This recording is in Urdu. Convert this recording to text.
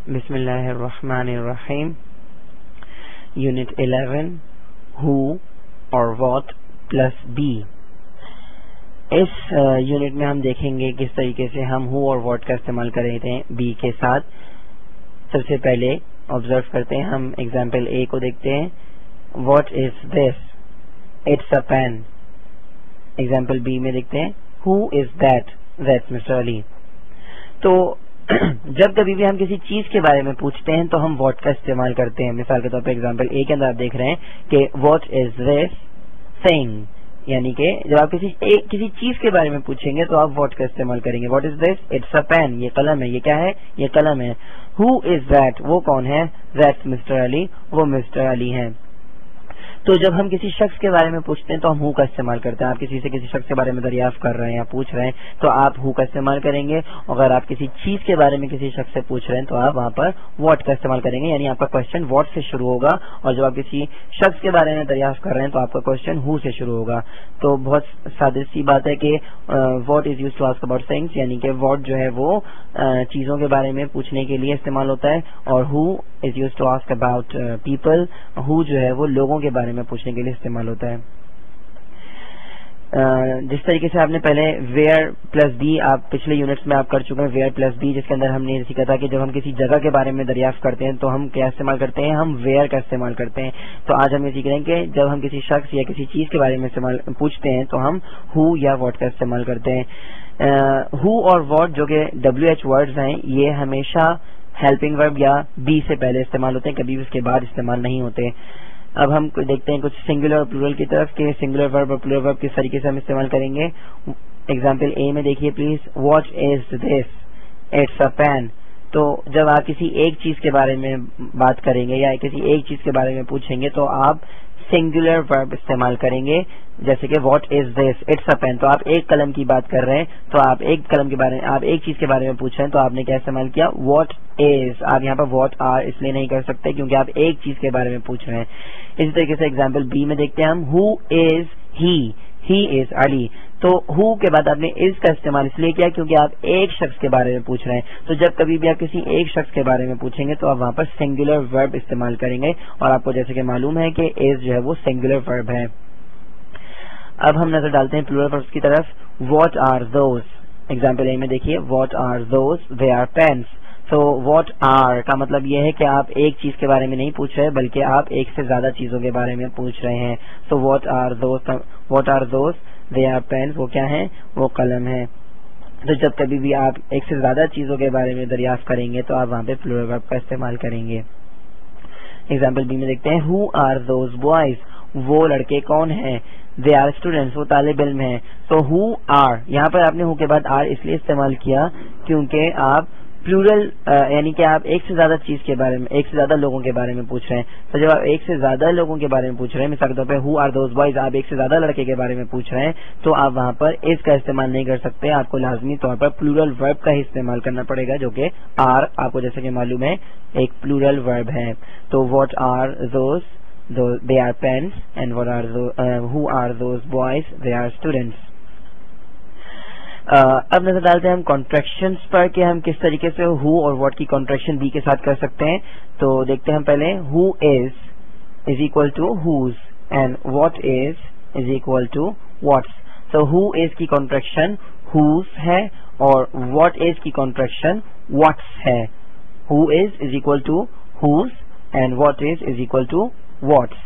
بسم اللہ الرحمن الرحیم. یونٹ 11 ہو اور واٹ پلس بی. اس یونٹ میں ہم دیکھیں گے کس طریقے سے ہم ہو اور واٹ کا استعمال کر رہے تھے بی کے ساتھ. سب سے پہلے آبزرو کرتے ہیں, ہم ایگزامپل اے کو دیکھتے ہیں. What is this? It's a pen. Example B میں دیکھتے ہیں who is that? That's Mister Ali. تو جب کبھی بھی ہم کسی چیز کے بارے میں پوچھتے ہیں تو ہم واٹ کا استعمال کرتے ہیں. مثال کے طور پہ ایگزامپل اے کے اندر آپ دیکھ رہے ہیں کہ واٹ از دس تھنگ, یعنی کہ جب آپ کسی چیز کے بارے میں پوچھیں گے تو آپ واٹ کا استعمال کریں گے. What is this? It's a pen. یہ قلم ہے. یہ کیا ہے؟ یہ قلم ہے. Who is that? وہ کون ہے؟ That's Mister Ali. وہ مسٹر علی ہیں. تو جب ہم کسی شخص کے بارے میں پوچھتے ہیں تو ہم ہو کا استعمال کرتے ہیں. آپ کسی شخص کے بارے میں دریافت کر رہے ہیں یا پوچھ رہے ہیں تو آپ ہو کا استعمال کریں گے. اگر آپ کسی چیز کے بارے میں کسی شخص سے پوچھ رہے ہیں تو آپ وہاں پر واٹ کا استعمال کریں گے, یعنی آپ کا کوشچن واٹ سے شروع ہوگا. اور جب آپ کسی شخص کے بارے میں دریافت کر رہے ہیں تو آپ کا کوشچن ہو سے شروع ہوگا. تو بہت سادہ سی بات ہے کہ what is use to ask about things, یعنی کہ واٹ جو ہے وہ چیزوں کے بارے میں پوچھنے کے لیے استعمال ہوتا ہے, اور who is use to ask about people. Who جو ہے وہ لوگوں کے بارے میں پوچھنے کے لیے استعمال ہوتا ہے. جس طریقے سے آپ نے پہلے ویئر پلس بی آپ پچھلے یونٹس میں آپ کر چکے ہیں, ویئر پلس بی, جس کے اندر ہم نے سیکھا تھا کہ جب ہم کسی جگہ کے بارے میں دریافت کرتے ہیں تو ہم کیا استعمال کرتے ہیں؟ ہم ویئر کا استعمال کرتے ہیں. تو آج ہم یہ سیکھ رہے ہیں کہ جب ہم کسی شخص یا کسی چیز کے بارے میں پوچھتے ہیں تو ہم ہو یا واٹ کا استعمال کرتے ہیں. ہو اور واٹ جو کہ WH ورڈز ہیں یہ ہمیشہ ہیلپنگ ورب یا بی سے پہلے استعمال ہوتے ہیں, کبھی بھی اس کے بعد استعمال نہیں ہوتے. اب ہم دیکھتے ہیں کچھ سنگولر اور پلورل کی طرف کہ سنگولر ورب اور پلورل ورب کس طریقے سے ہم استعمال کریں گے. ایگزامپل اے میں دیکھیے please. What is this? It's a pen. تو جب آپ کسی ایک چیز کے بارے میں بات کریں گے یا کسی ایک چیز کے بارے میں پوچھیں گے تو آپ سنگولر ورب استعمال کریں گے, جیسے کہ what is this? It's a pen. تو آپ ایک قلم کی بات کر رہے ہیں تو آپ ایک قلم کے بارے میں, آپ ایک چیز کے بارے میں پوچھ رہے ہیں تو آپ نے کیا استعمال کیا؟ What is. آپ یہاں پر واٹ آر اس لیے نہیں کر سکتے کیونکہ آپ ایک چیز کے بارے میں پوچھ رہے ہیں. اسی طریقے سے ایگزامپل بی میں دیکھتے ہیں ہم ہو از ہی از علی. تو ہو کے بعد آپ نے از کا استعمال اس لیے کیا کیونکہ آپ ایک شخص کے بارے میں پوچھ رہے ہیں. تو جب کبھی بھی آپ کسی ایک شخص کے بارے میں پوچھیں گے تو آپ وہاں پر سنگولر ورب استعمال کریں گے, اور آپ کو جیسے کہ معلوم ہے کہ از جو ہے وہ سنگولر ورب ہے. اب ہم نظر ڈالتے ہیں پلورل وربس کی طرف. What are those? Example A میں دیکھیے what are those? They are pens. تو واٹ آر کا مطلب یہ ہے کہ آپ ایک چیز کے بارے میں نہیں پوچھ رہے بلکہ آپ ایک سے زیادہ چیزوں کے بارے میں پوچھ رہے ہیں. تو what are those? They are pens. وہ کیا ہیں؟ وہ قلم ہے. تو جب کبھی بھی آپ ایک سے زیادہ چیزوں کے بارے میں دریافت کریں گے تو آپ وہاں پہ پلورل ورب کا استعمال کریں گے. ایگزامپل بی میں دیکھتے ہیں ہو آر دوز بوائز؟ وہ لڑکے کون ہیں؟ They are students. وہ طالب علم ہیں. تو ہو آر, یہاں پر آپ نے ہو کے بعد آر اس لیے استعمال کیا کیونکہ آپ پلورل یعنی کہ آپ ایک سے زیادہ چیز کے بارے میں, ایک سے زیادہ لوگوں کے بارے میں پوچھ رہے ہیں. تو جب آپ ایک سے زیادہ لوگوں کے بارے میں پوچھ رہے ہیں, مثال کے طور پہ ہو آر دوز بوائز, آپ ایک سے زیادہ لڑکے کے بارے میں پوچھ رہے ہیں تو آپ وہاں پر اس کا استعمال نہیں کر سکتے. آپ کو لازمی طور پر پلورل ورب کا ہی استعمال کرنا پڑے گا جو کہ آر, آپ کو جیسے کہ معلوم ہے ایک پلورل ورب ہے. تو what are those? they are pens. and who are those boys? they are students. اب نظر ڈالتے ہیں ہم کانٹریکشنز پر کہ ہم کس طریقے سے ہو اور واٹ کی کانٹریکشن بی کے ساتھ کر سکتے ہیں. تو دیکھتے ہیں ہم پہلے who is equal to who's and what is equal to what's. تو ہو از کی کانٹریکشن ہوز ہے اور واٹ از کی کانٹریکشن واٹس ہے. Who is equal to who's and what is equal to what's.